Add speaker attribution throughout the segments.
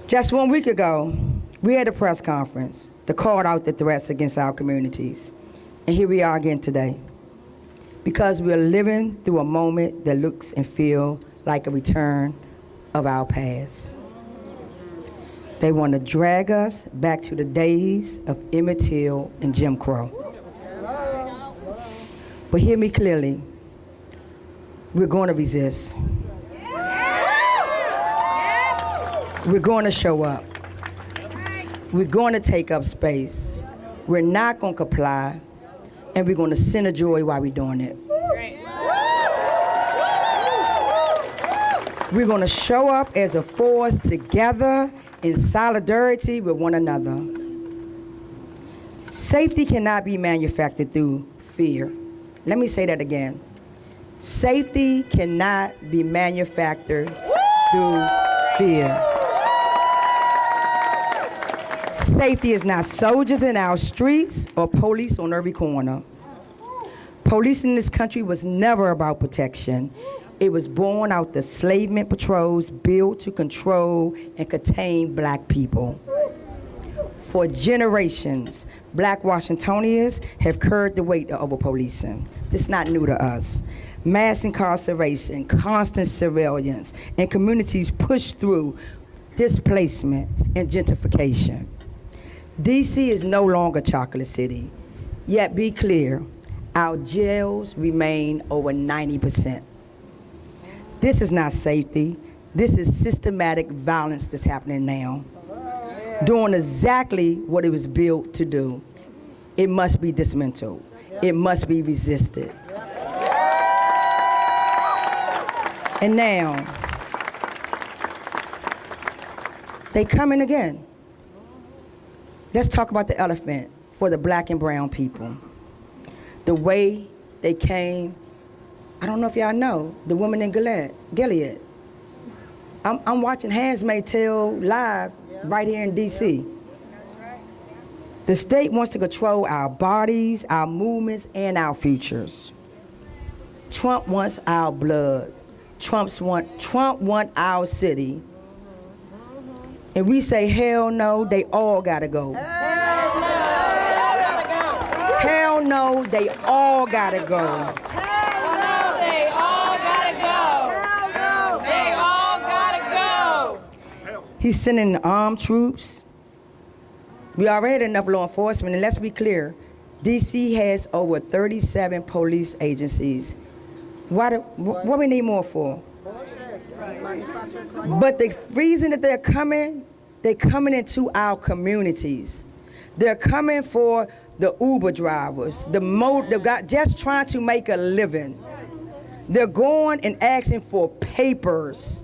Speaker 1: Just 1 week ago, we had a press conference that called out the threats against our communities. And here we are again today. Because we're living through a moment that looks and feels like a return of our past. They want to drag us back to the days of Emmett Till and Jim Crow. But hear me clearly, we're going to resist. We're going to show up. We're going to take up space. We're not going to comply, and we're going to send a joy while we're doing it. We're going to show up as a force together in solidarity with one another. Safety cannot be manufactured through fear. Let me say that again. Safety cannot be manufactured through fear. Safety is not soldiers in our streets or police on every corner. Police in this country was never about protection. It was born out the enslavement patrols built to control and contain black people. For generations, black Washingtonians have carried the weight of over-policing. This is not new to us. Mass incarceration, constant surveillance, and communities pushed through displacement and gentrification. D.C. is no longer Chocolate City. Yet be clear, our jails remain over 90%. This is not safety. This is systematic violence that's happening now. Doing exactly what it was built to do. It must be dismantled. It must be resisted. And now, they coming again. Let's talk about the elephant for the black and brown people. The way they came, I don't know if y'all know, the woman in Gilead. I'm watching Handmaid's Tale live right here in D.C. The state wants to control our bodies, our movements, and our futures. Trump wants our blood. Trump want our city. And we say, hell no, they all gotta go. Hell no, they all gotta go.
Speaker 2: Hell no, they all gotta go. Hell no, they all gotta go.
Speaker 1: He's sending armed troops. We already had enough law enforcement, and let's be clear, D.C. has over 37 police agencies. What we need more for? But the reason that they're coming into our communities. They're coming for the Uber drivers, the guy just trying to make a living. They're going and asking for papers.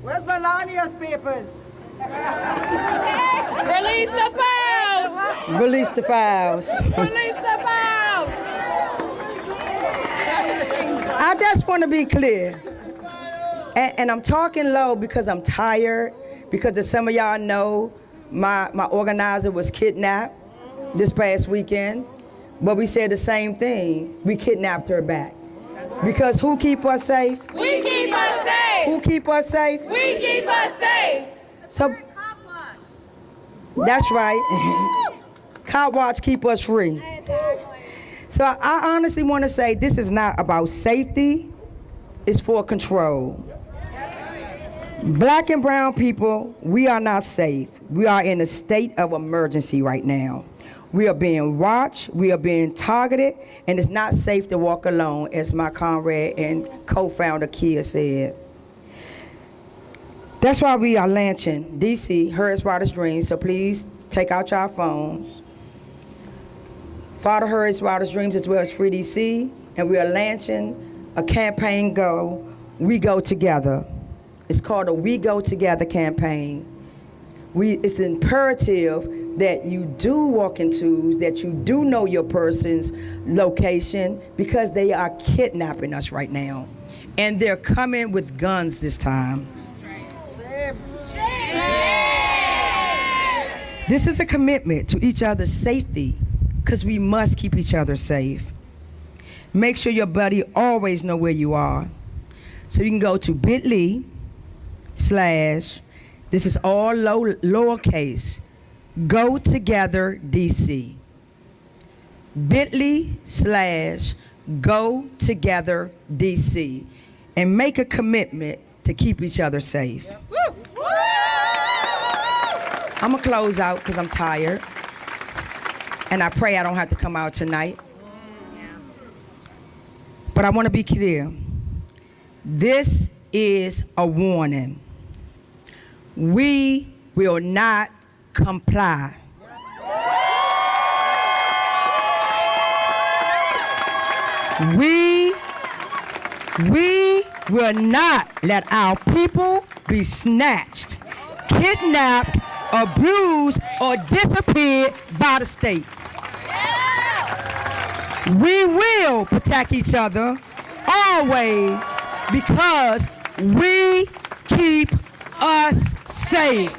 Speaker 3: Where's Melania's papers?
Speaker 2: Release the files!
Speaker 1: Release the files.
Speaker 2: Release the files!
Speaker 1: I just want to be clear. And I'm talking low because I'm tired, because as some of y'all know, my organizer was kidnapped this past weekend, but we said the same thing. We kidnapped her back. Because who keep us safe?
Speaker 2: We keep us safe!
Speaker 1: Who keep us safe?
Speaker 2: We keep us safe!
Speaker 1: So, that's right. Cop watch keep us free. So I honestly want to say this is not about safety, it's for control. Black and brown people, we are not safe. We are in a state of emergency right now. We are being watched, we are being targeted, and it's not safe to walk alone, as my comrade and co-founder Kia said. That's why we are launching D.C. Hers Wildest Dreams, so please take out your phones. Follow Hers Wildest Dreams as well as Free D.C., and we are launching a campaign We Go Together. It's called a We Go Together campaign. It's imperative that you do walk into, that you do know your person's location, because they are kidnapping us right now. And they're coming with guns this time. This is a commitment to each other's safety, because we must keep each other safe. Make sure your buddy always know where you are. So you can go to bit.ly/ this is all lowercase, Go Together DC. bit.ly/ Go Together DC. And make a commitment to keep each other safe. I'm gonna close out because I'm tired. And I pray I don't have to come out tonight. But I want to be clear. This is a warning. We will not comply. We will not let our people be snatched, kidnapped, abused, or disappeared by the state. We will protect each other always because we keep us safe.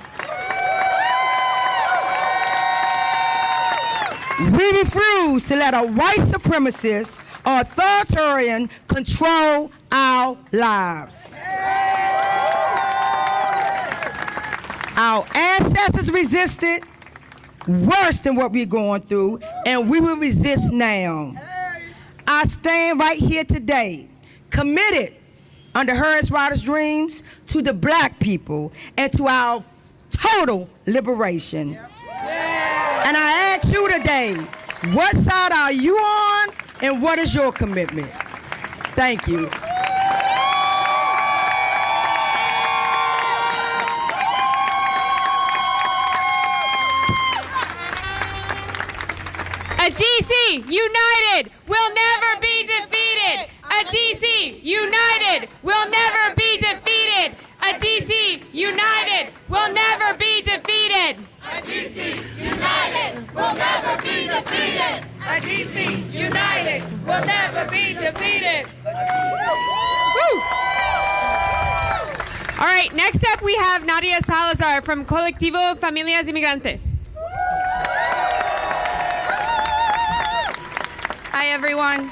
Speaker 1: We refuse to let a white supremacist or authoritarian control our lives. Our ancestors resisted worse than what we're going through, and we will resist now. I stand right here today, committed under Harris Ryder's dreams to the black people and to our total liberation. And I ask you today, what side are you on and what is your commitment? Thank you.
Speaker 2: A D.C. united will never be defeated. A D.C. united will never be defeated. A D.C. united will never be defeated.
Speaker 4: A D.C. united will never be defeated.
Speaker 2: A D.C. united will never be defeated. Woo! All right, next up we have Nadia Salazar from Colectivo Familias Inmigrantes.
Speaker 5: Hi, everyone.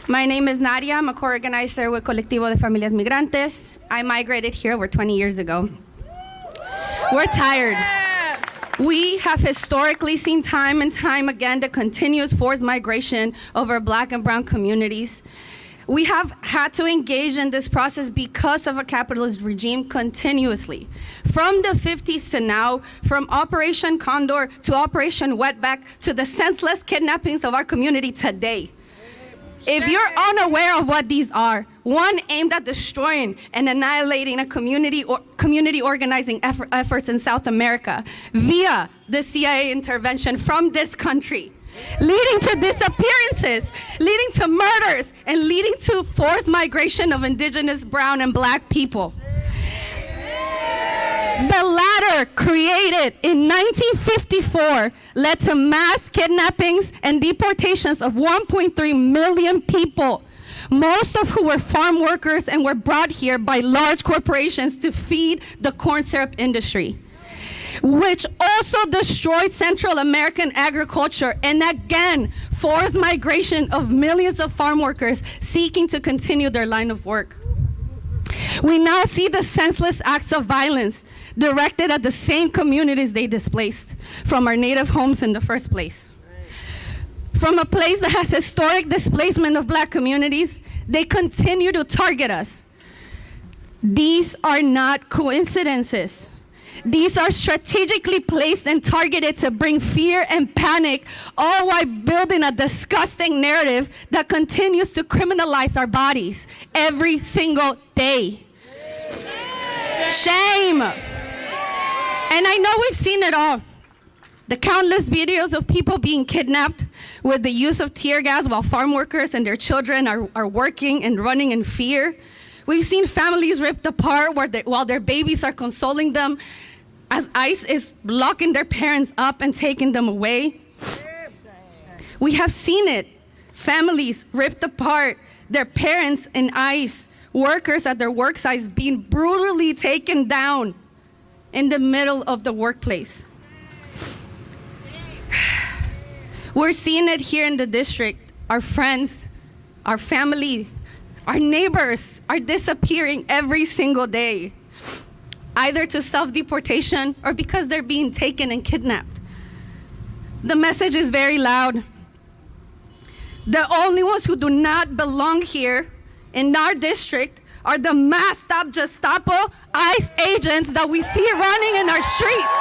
Speaker 5: My name is Nadia. I'm a co-organizer with Colectivo de Familias Migrantes. I migrated here over 20 years ago. We're tired. We have historically seen time and time again the continuous forced migration of our Black and brown communities. We have had to engage in this process because of a capitalist regime continuously. From the 50s to now, from Operation Condor to Operation Wetback to the senseless kidnappings of our community today. If you're unaware of what these are, one aimed at destroying and annihilating a community organizing efforts in South America via the CIA intervention from this country, leading to disappearances, leading to murders, and leading to forced migration of indigenous brown and black people. The latter, created in 1954, led to mass kidnappings and deportations of 1.3 million people, most of who were farm workers and were brought here by large corporations to feed the corn syrup industry, which also destroyed Central American agriculture and again forced migration of millions of farm workers seeking to continue their line of work. We now see the senseless acts of violence directed at the same communities they displaced from our native homes in the first place. From a place that has historic displacement of black communities, they continue to target us. These are not coincidences. These are strategically placed and targeted to bring fear and panic, all while building a disgusting narrative that continues to criminalize our bodies every single day. Shame. And I know we've seen it all. The countless videos of people being kidnapped with the use of tear gas while farm workers and their children are working and running in fear. We've seen families ripped apart while their babies are consoling them as ICE is locking their parents up and taking them away. We have seen it. Families ripped apart, their parents in ICE, workers at their work sites being brutally taken down in the middle of the workplace. We're seeing it here in the district. Our friends, our family, Our neighbors are disappearing every single day, either to self-deportation or because they're being taken and kidnapped. The message is very loud. The only ones who do not belong here in our district are the masked up Gestapo ICE agents that we see running in our streets.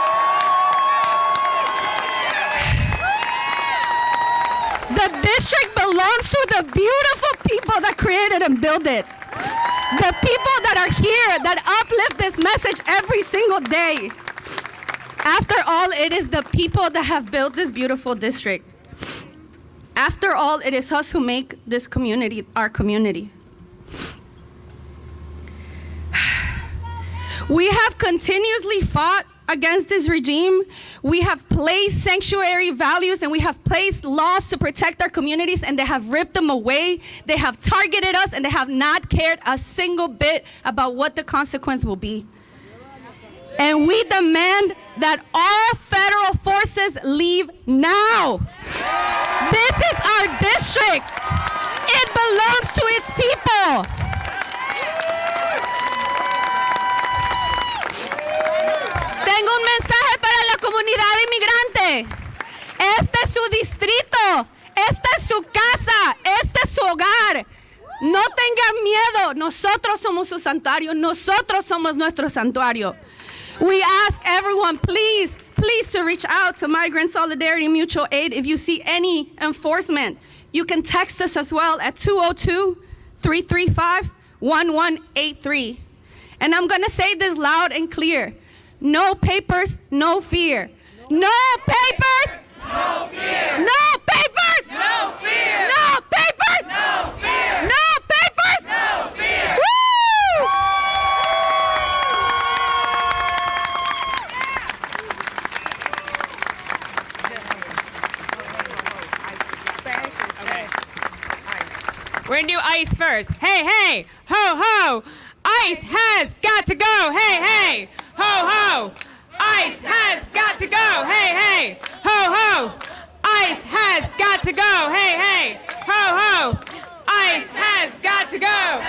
Speaker 5: The district belongs to the beautiful people that created and built it. The people that are here, that uplift this message every single day. After all, it is the people that have built this beautiful district. After all, it is us who make this community our community. We have continuously fought against this regime. We have placed sanctuary values and we have placed laws to protect our communities, and they have ripped them away. They have targeted us, and they have not cared a single bit about what the consequence will be. And we demand that all federal forces leave now. This is our district. It belongs to its people. Tengo un mensaje para la comunidad inmigrante. Este es su distrito, esta es su casa, este es su hogar. No tengan miedo, nosotros somos su santuario, nosotros somos nuestro santuario. We ask everyone, please to reach out to Migrant Solidarity Mutual Aid if you see any enforcement. You can text us as well at 202-335-1183. And I'm gonna say this loud and clear. No papers, no fear. No papers,
Speaker 4: No fear!
Speaker 5: no papers,
Speaker 4: No fear!
Speaker 5: no papers,
Speaker 4: No fear!
Speaker 5: no papers.
Speaker 4: No fear!
Speaker 5: Woo!
Speaker 2: We're gonna do ICE first. Hey, hey, ho, ho. ICE has got to go. Hey, hey, ho, ho. ICE has got to go. Hey, hey, ho, ho. ICE has got to go. Hey, hey, ho, ho. ICE has got to go.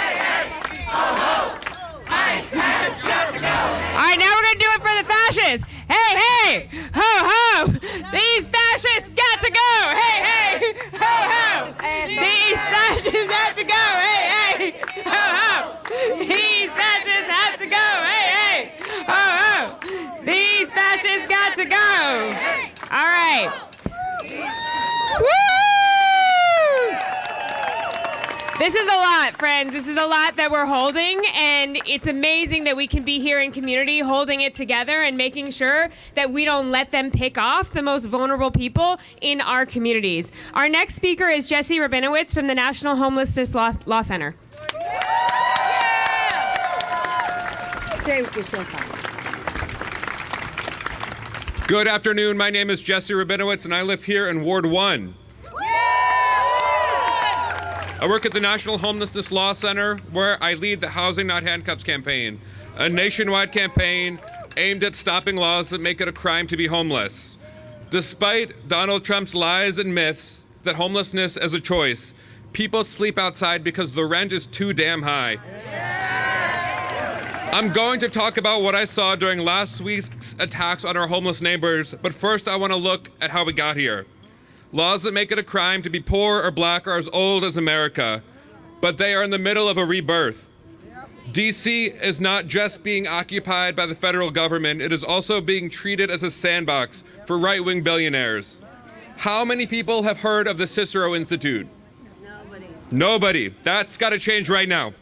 Speaker 4: ICE has got to go!
Speaker 2: All right, now we're gonna do it for the fascists. Hey, hey, ho, ho. These fascists got to go. Hey, hey, ho, ho. These fascists have to go. Hey, hey, ho, ho. These fascists have to go. Hey, hey, ho, ho. These fascists got to go. All right. Woo! This is a lot, friends. This is a lot that we're holding, and it's amazing that we can be here in community holding it together and making sure that we don't let them pick off the most vulnerable people in our communities. Our next speaker is Jesse Rabinowitz from the National Homelessness Law Center.
Speaker 6: Good afternoon. My name is Jesse Rabinowitz, and I live here in Ward 1. I work at the National Homelessness Law Center, where I lead the Housing Not Handcuffs campaign, a nationwide campaign aimed at stopping laws that make it a crime to be homeless. Despite Donald Trump's lies and myths that homelessness is a choice, people sleep outside because the rent is too damn high. I'm going to talk about what I saw during last week's attacks on our homeless neighbors, but first I want to look at how we got here. Laws that make it a crime to be poor or black are as old as America, but they are in the middle of a rebirth. D.C. is not just being occupied by the federal government, it is also being treated as a sandbox for right-wing billionaires. How many people have heard of the Cicero Institute? Nobody. That's got to change right now.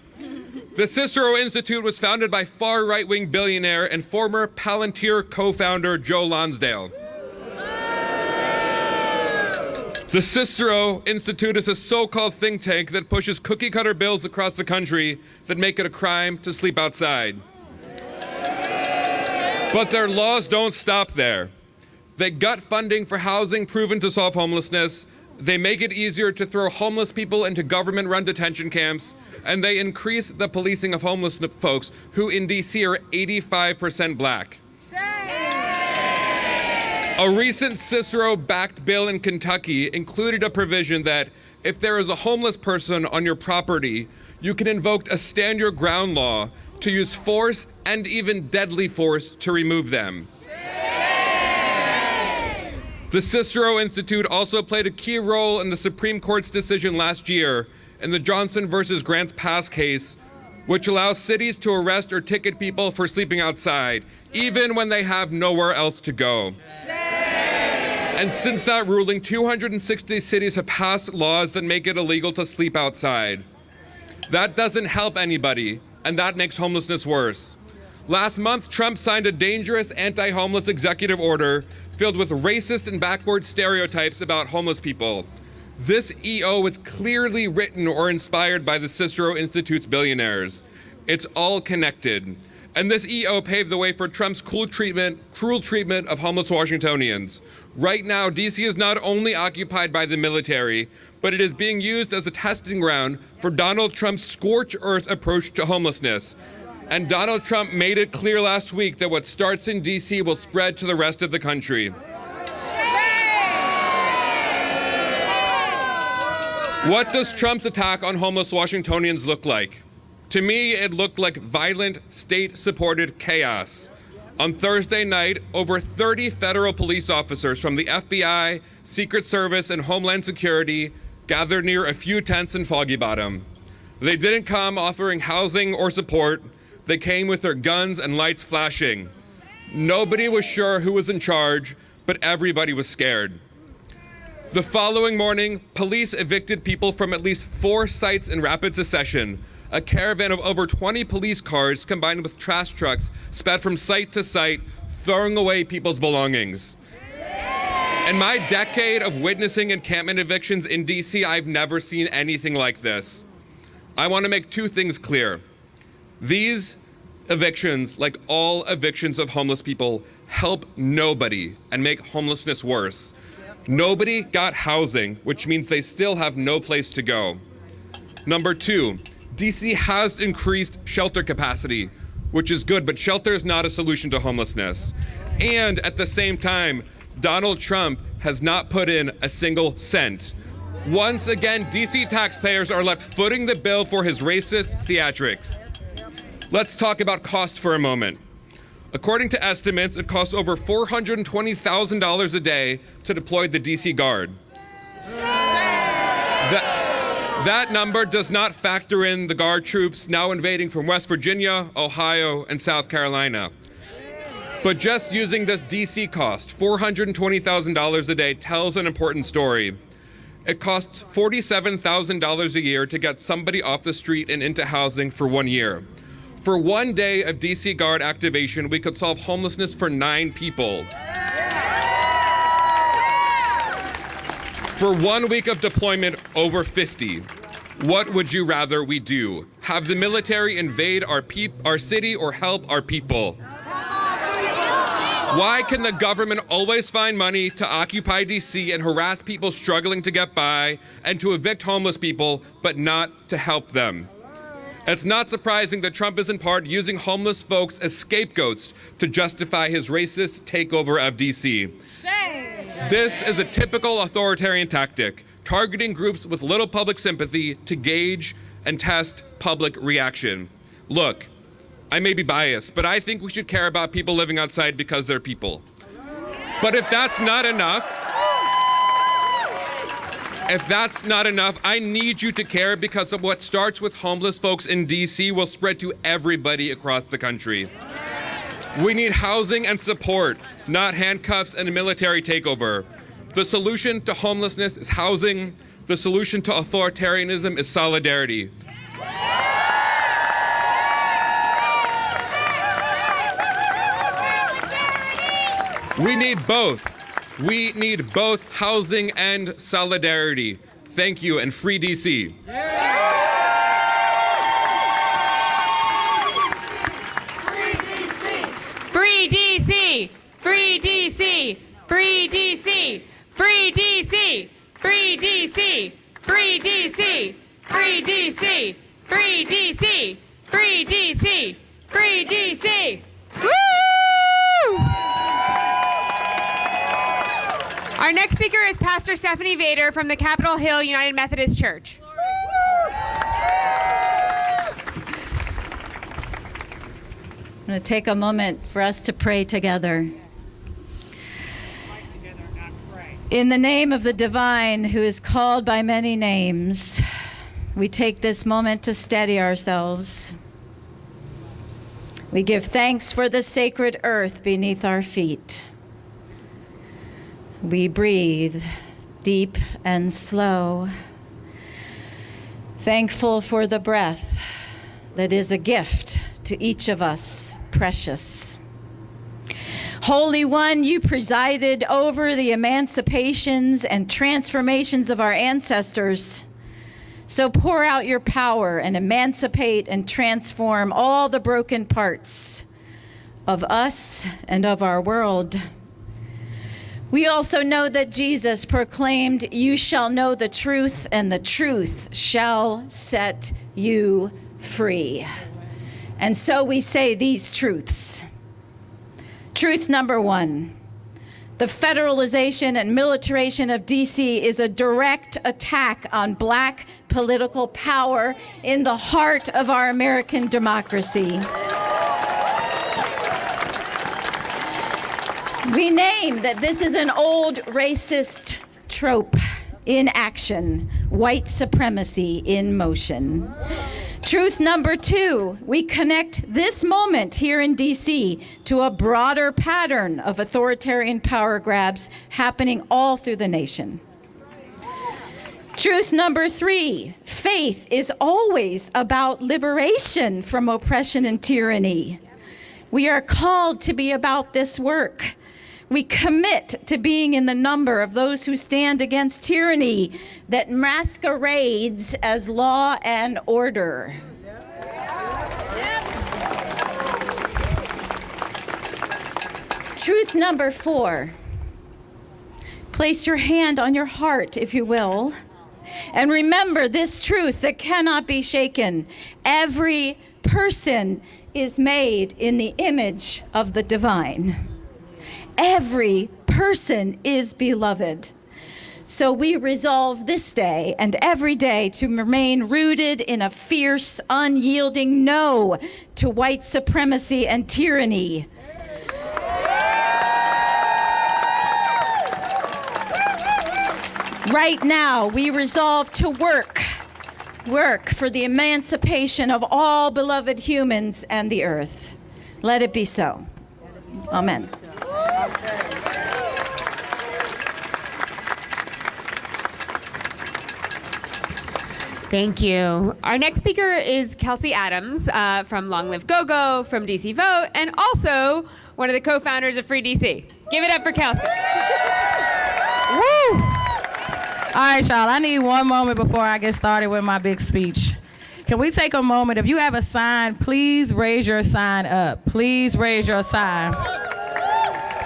Speaker 6: The Cicero Institute was founded by far right-wing billionaire and former Palantir co-founder Joe Lonsdale. The Cicero Institute is a so-called think tank that pushes cookie-cutter bills across the country that make it a crime to sleep outside. But their laws don't stop there. They gut funding for housing proven to solve homelessness, they make it easier to throw homeless people into government-run detention camps, and they increase the policing of homeless folks who in D.C. are 85% black. A recent Cicero-backed bill in Kentucky included a provision that if there is a homeless person on your property, you can invoke a stand your ground law to use force and even deadly force to remove them. The Cicero Institute also played a key role in the Supreme Court's decision last year in the Johnson versus Grants Pass case, which allows cities to arrest or ticket people for sleeping outside, even when they have nowhere else to go. And since that ruling, 260 cities have passed laws that make it illegal to sleep outside. That doesn't help anybody, and that makes homelessness worse. Last month, Trump signed a dangerous anti-homeless executive order filled with racist and backward stereotypes about homeless people. This EO was clearly written or inspired by the Cicero Institute's billionaires. It's all connected. And this EO paved the way for Trump's cruel treatment of homeless Washingtonians. Right now, D.C. is not only occupied by the military, but it is being used as a testing ground for Donald Trump's scorched earth approach to homelessness. And Donald Trump made it clear last week that what starts in D.C. will spread to the rest of the country. What does Trump's attack on homeless Washingtonians look like? To me, it looked like violent, state-supported chaos. On Thursday night, over 30 federal police officers from the FBI, Secret Service, and Homeland Security gathered near a few tents in Foggy Bottom. They didn't come offering housing or support. They came with their guns and lights flashing. Nobody was sure who was in charge, but everybody was scared. The following morning, police evicted people from at least 4 sites in rapid succession. A caravan of over 20 police cars combined with trash trucks sped from site to site, throwing away people's belongings. In my decade of witnessing encampment evictions in D.C., I've never seen anything like this. I want to make 2 things clear. These evictions, like all evictions of homeless people, help nobody and make homelessness worse. Nobody got housing, which means they still have no place to go. Number 2, D.C. has increased shelter capacity, which is good, but shelter is not a solution to homelessness. And at the same time, Donald Trump has not put in a single cent. Once again, D.C. taxpayers are left footing the bill for his racist theatrics. Let's talk about cost for a moment. According to estimates, it costs over $420,000 a day to deploy the D.C. Guard. That number does not factor in the Guard troops now invading from West Virginia, Ohio, and South Carolina. But just using this D.C. cost, $420,000 a day, tells an important story. It costs $47,000 a year to get somebody off the street and into housing for 1 year. For 1 day of D.C. Guard activation, we could solve homelessness for 9 people. For 1 week of deployment, over 50. What would you rather we do? Have the military invade our city or help our people? Why can the government always find money to occupy D.C. and harass people struggling to get by and to evict homeless people, but not to help them? It's not surprising that Trump is in part using homeless folks as scapegoats to justify his racist takeover of D.C. This is a typical authoritarian tactic, targeting groups with little public sympathy to gauge and test public reaction. Look, I may be biased, but I think we should care about people living outside because they're people. But if that's not enough, I need you to care, because of what starts with homeless folks in D.C. will spread to everybody across the country. We need housing and support, not handcuffs and a military takeover. The solution to homelessness is housing. The solution to authoritarianism is solidarity. We need both. We need both housing and solidarity. Thank you, and free D.C.
Speaker 2: Free D.C. Free D.C. Free D.C. Free D.C. Free D.C. Free D.C. Free D.C. Free D.C. Free D.C. Free D.C. Woo! Our next speaker is Pastor Stephanie Vader from the Capitol Hill United Methodist Church.
Speaker 7: I'm going to take a moment for us to pray together. In the name of the divine who is called by many names, we take this moment to steady ourselves. We give thanks for the sacred earth beneath our feet. We breathe deep and slow, thankful for the breath that is a gift to each of us, precious. Holy One, you presided over the emancipations and transformations of our ancestors. So pour out your power and emancipate and transform all the broken parts of us and of our world. We also know that Jesus proclaimed, "You shall know the truth, and the truth shall set you free." And so we say these truths. Truth number one, the federalization and militarization of D.C. is a direct attack on Black political power in the heart of our American democracy. We name that this is an old racist trope in action, white supremacy in motion. Truth number two, we connect this moment here in D.C. to a broader pattern of authoritarian power grabs happening all through the nation. Truth number three, faith is always about liberation from oppression and tyranny. We are called to be about this work. We commit to being in the number of those who stand against tyranny that masquerades as law and order. Truth number four. Place your hand on your heart, if you will, and remember this truth that cannot be shaken. Every person is made in the image of the divine. Every person is beloved. So we resolve this day and every day to remain rooted in a fierce, unyielding no to white supremacy and tyranny. Right now, we resolve to work for the emancipation of all beloved humans and the earth. Let it be so. Amen.
Speaker 2: Thank you. Our next speaker is Kelsey Adams from Long Live Go-Go, from DC Vote, and also one of the co-founders of Free DC. Give it up for Kelsey.
Speaker 8: Woo! All right, y'all, I need one moment before I get started with my big speech. Can we take a moment? If you have a sign, please raise your sign up. Please raise your sign.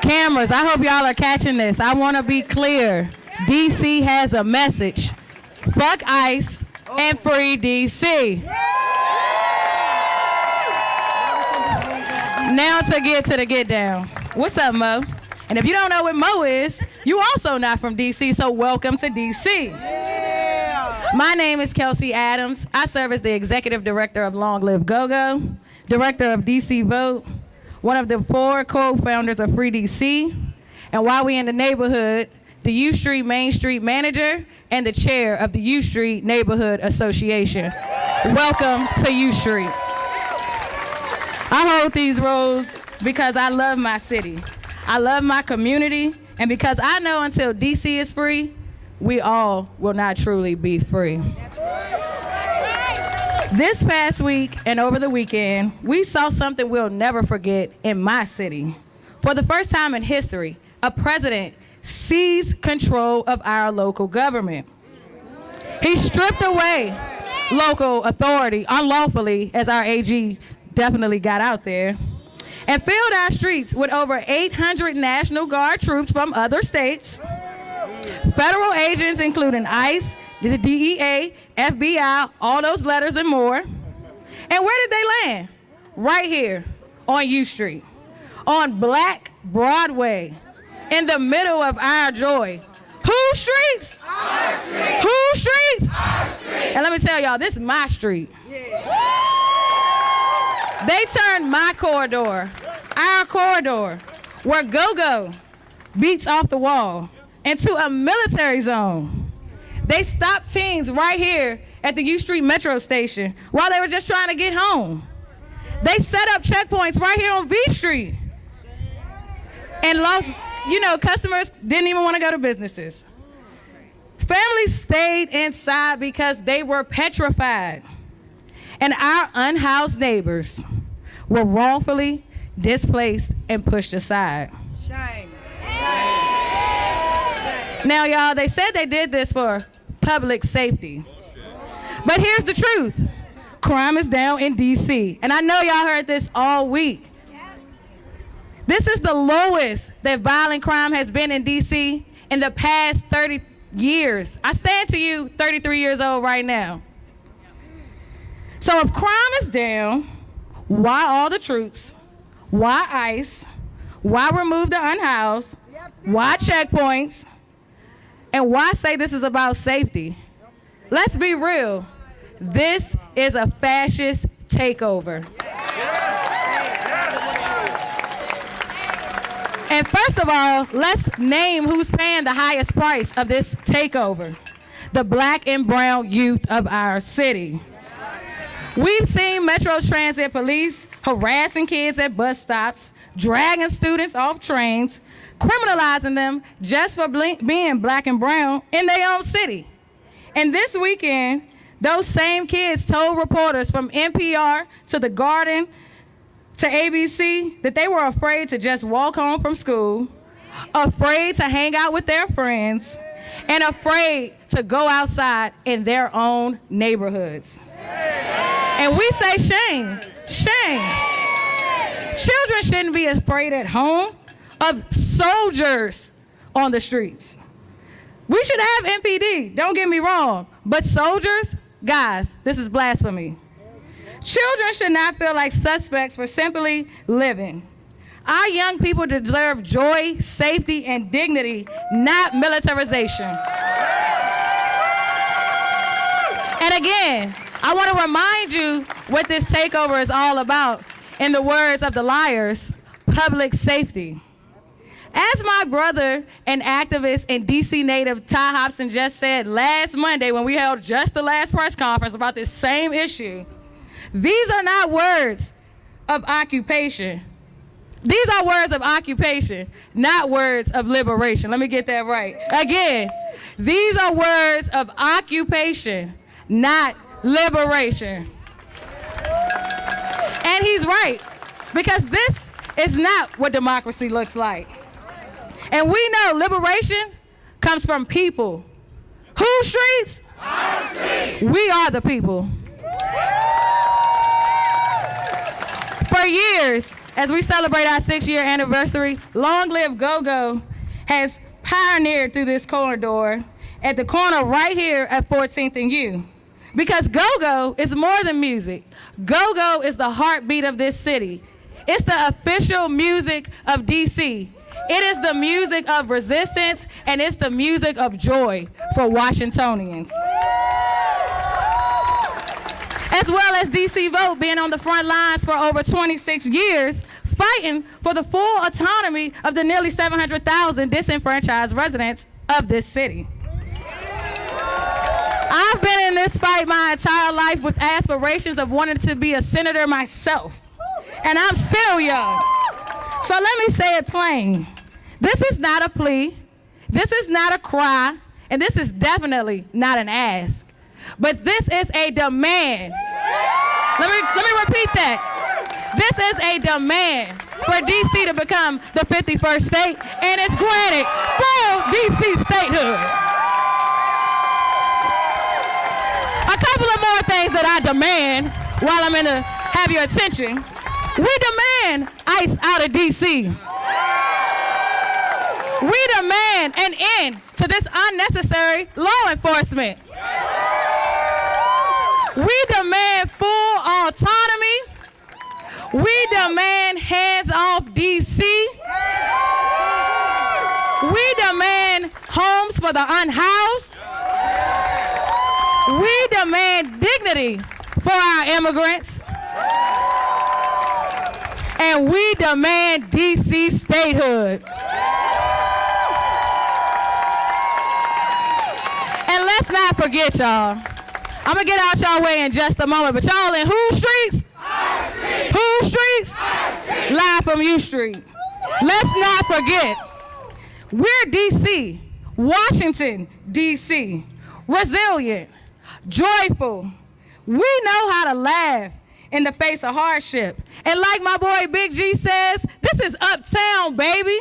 Speaker 8: Cameras, I hope y'all are catching this. I want to be clear. DC has a message. Fuck ICE and Free DC. Now to get to the get down. What's up, Mo? And if you don't know what Mo is, you also not from DC, so welcome to DC. My name is Kelsey Adams. I serve as the executive director of Long Live Go-Go, director of DC Vote, one of the 4 co-founders of Free DC, and while we in the neighborhood, the U Street Main Street manager and the chair of the U Street Neighborhood Association. Welcome to U Street. I hold these roles because I love my city. I love my community, and because I know until DC is free, we all will not truly be free. This past week and over the weekend, we saw something we'll never forget in my city. For the first time in history, a president seized control of our local government. He stripped away local authority unlawfully, as our AG definitely got out there, and filled our streets with over 800 National Guard troops from other states, federal agents including ICE, the DEA, FBI, all those letters and more. And where did they land? Right here on U Street, on Black Broadway, in the middle of our joy, Whose streets?
Speaker 4: Our street.
Speaker 8: Whose streets?
Speaker 4: Our street.
Speaker 8: And let me tell y'all, this is my street. They turned my corridor, our corridor, where go-go beats off the wall, into a military zone. They stopped teens right here at the U Street Metro Station while they were just trying to get home. They set up checkpoints right here on V Street. And customers didn't even want to go to businesses. Families stayed inside because they were petrified. And our unhoused neighbors were wrongfully displaced and pushed aside.
Speaker 3: Shame.
Speaker 8: Now, y'all, they said they did this for public safety. But here's the truth. Crime is down in D.C. And I know y'all heard this all week. This is the lowest that violent crime has been in D.C. in the past 30 years. I stand to you, 33 years old right now. So if crime is down, why all the troops? Why ICE? Why remove the unhoused? Why checkpoints? And why say this is about safety? Let's be real. This is a fascist takeover. And first of all, let's name who's paying the highest price of this takeover. The black and brown youth of our city. We've seen Metro Transit police harassing kids at bus stops, dragging students off trains, criminalizing them just for being black and brown in their own city. And this weekend, those same kids told reporters from NPR to The Garden to ABC that they were afraid to just walk home from school, afraid to hang out with their friends, and afraid to go outside in their own neighborhoods. And we say shame, shame. Children shouldn't be afraid at home of soldiers on the streets. We should have MPD, don't get me wrong, but soldiers, guys, this is blasphemy. Children should not feel like suspects for simply living. Our young people deserve joy, safety, and dignity, not militarization. And again, I want to remind you what this takeover is all about. In the words of the liars, public safety. As my brother and activist and D.C. native Ty Hobson just said last Monday when we held just the last press conference about this same issue, these are not words of occupation. These are words of occupation, not words of liberation. Let me get that right. Again, these are words of occupation, not liberation. And he's right, because this is not what democracy looks like. And we know liberation comes from people. Whose streets?
Speaker 4: Our streets.
Speaker 8: We are the people. For years, as we celebrate our 6-year anniversary, Long Live Go-Go has pioneered through this corridor at the corner right here at 14th and U. Because go-go is more than music. Go-go is the heartbeat of this city. It's the official music of D.C. It is the music of resistance, and it's the music of joy for Washingtonians. As well as D.C. Vote being on the front lines for over 26 years, fighting for the full autonomy of the nearly 700,000 disenfranchised residents of this city. I've been in this fight my entire life with aspirations of wanting to be a senator myself. And I'm still young. So let me say it plain. This is not a plea. This is not a cry. And this is definitely not an ask. But this is a demand. Let me repeat that. This is a demand for D.C. to become the 51st state, and it's granted full D.C. statehood. A couple of more things that I demand while I'm in have your attention. We demand ICE out of D.C. We demand an end to this unnecessary law enforcement. We demand full autonomy. We demand hands off D.C. We demand homes for the unhoused. We demand dignity for our immigrants. And we demand D.C. statehood. And let's not forget, y'all. I'm gonna get out y'all way in just a moment, but y'all in whose streets?
Speaker 4: Our street.
Speaker 8: Whose streets?
Speaker 4: Our street.
Speaker 8: Live from U Street. Let's not forget, we're D.C., Washington, D.C., resilient, joyful. We know how to laugh in the face of hardship. And like my boy Big G says, this is uptown, baby.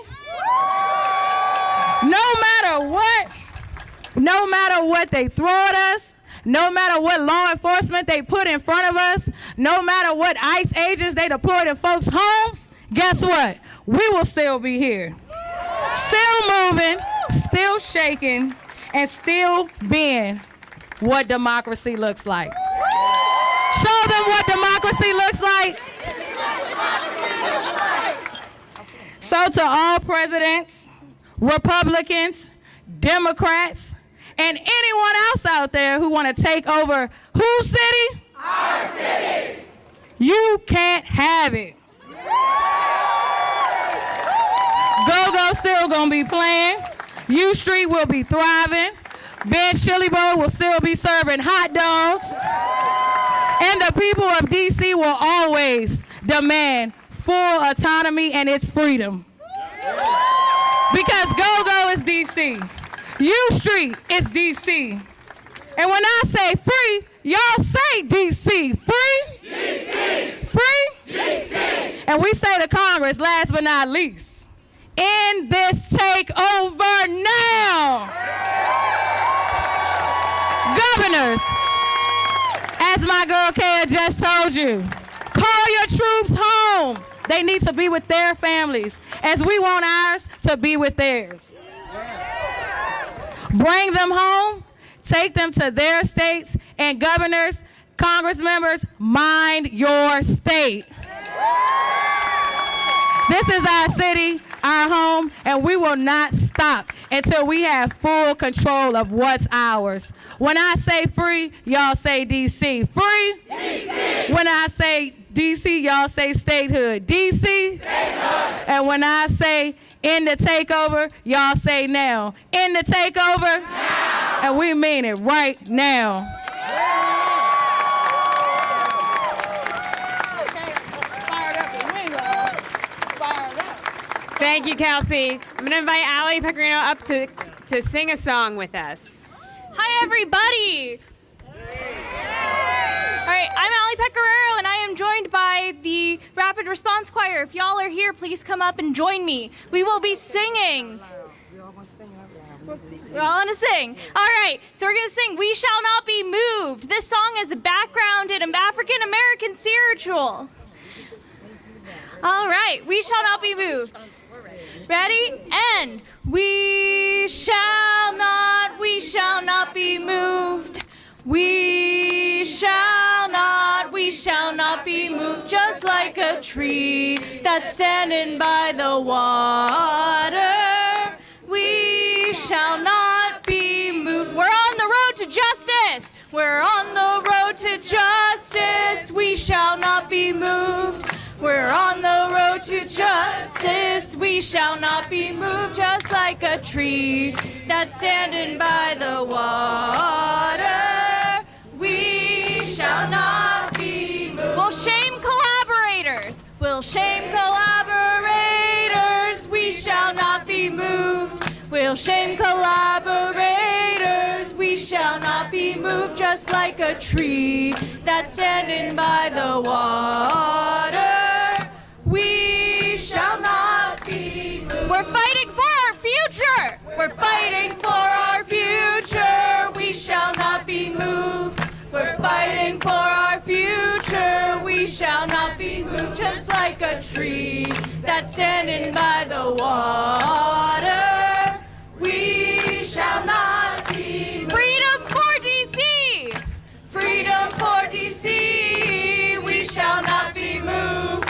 Speaker 8: No matter what they throw at us, no matter what law enforcement they put in front of us, no matter what ICE agents they deploy to folks' homes, guess what? We will still be here. Still moving, still shaking, and still being what democracy looks like. Show them what democracy looks like. So to all presidents, Republicans, Democrats, and anyone else out there who want to take over whose city?
Speaker 4: Our city.
Speaker 8: You can't have it. Go-Go still gonna be playing. U Street will be thriving. Ben's Chili Bowl will still be serving hot dogs. And the people of D.C. will always demand full autonomy and its freedom. Because Go-Go is D.C. U Street is D.C. And when I say free, y'all say D.C. Free?
Speaker 4: D.C.
Speaker 8: Free?
Speaker 4: D.C.
Speaker 8: And we say to Congress, last but not least, end this takeover now. Governors, as my girl Kaya just told you, call your troops home. They need to be with their families, as we want ours to be with theirs. Bring them home, take them to their states, and governors, Congress members, mind your state. This is our city, our home, and we will not stop until we have full control of what's ours. When I say free, y'all say D.C. Free?
Speaker 4: D.C.
Speaker 8: When I say D.C., y'all say statehood. D.C.?
Speaker 4: Statehood.
Speaker 8: And when I say end the takeover, y'all say now. End the takeover?
Speaker 4: Now.
Speaker 8: And we mean it right now.
Speaker 2: Thank you, Kelsey. I'm going to invite Allie Pecorino up to sing a song with us.
Speaker 9: Hi, everybody. All right, I'm Allie Pecorino, and I am joined by the Rapid Response Choir. If y'all are here, please come up and join me. We will be singing. We're all going to sing. All right, so we're going to sing We Shall Not Be Moved. This song is a background in an African-American spiritual. All right, we shall not be moved. Ready? And we shall not be moved. We shall not be moved, just like a tree that's standing by the water. We shall not be moved. We're on the road to justice. We're on the road to justice. We shall not be moved. We're on the road to justice. We shall not be moved, just like a tree that's standing by the water. We shall not be moved. We'll shame collaborators. We'll shame collaborators. We shall not be moved. We'll shame collaborators. We shall not be moved, just like a tree that's standing by the water. We shall not be moved. We're fighting for our future. We're fighting for our future. We shall not be moved. We're fighting for our future. We shall not be moved, just like a tree that's standing by the water. We shall not be moved. Freedom for D.C. Freedom for D.C. We shall not be moved.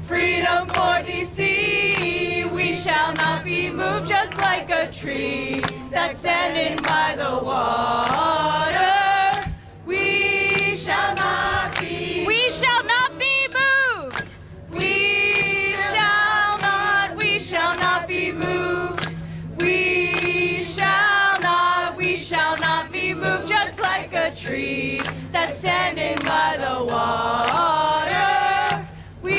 Speaker 9: Freedom for D.C. We shall not be moved, just like a tree. tree that's standing by the water. We shall not be moved.
Speaker 2: We shall not be moved.
Speaker 9: We shall not be moved. We shall not be moved, just like a tree that's standing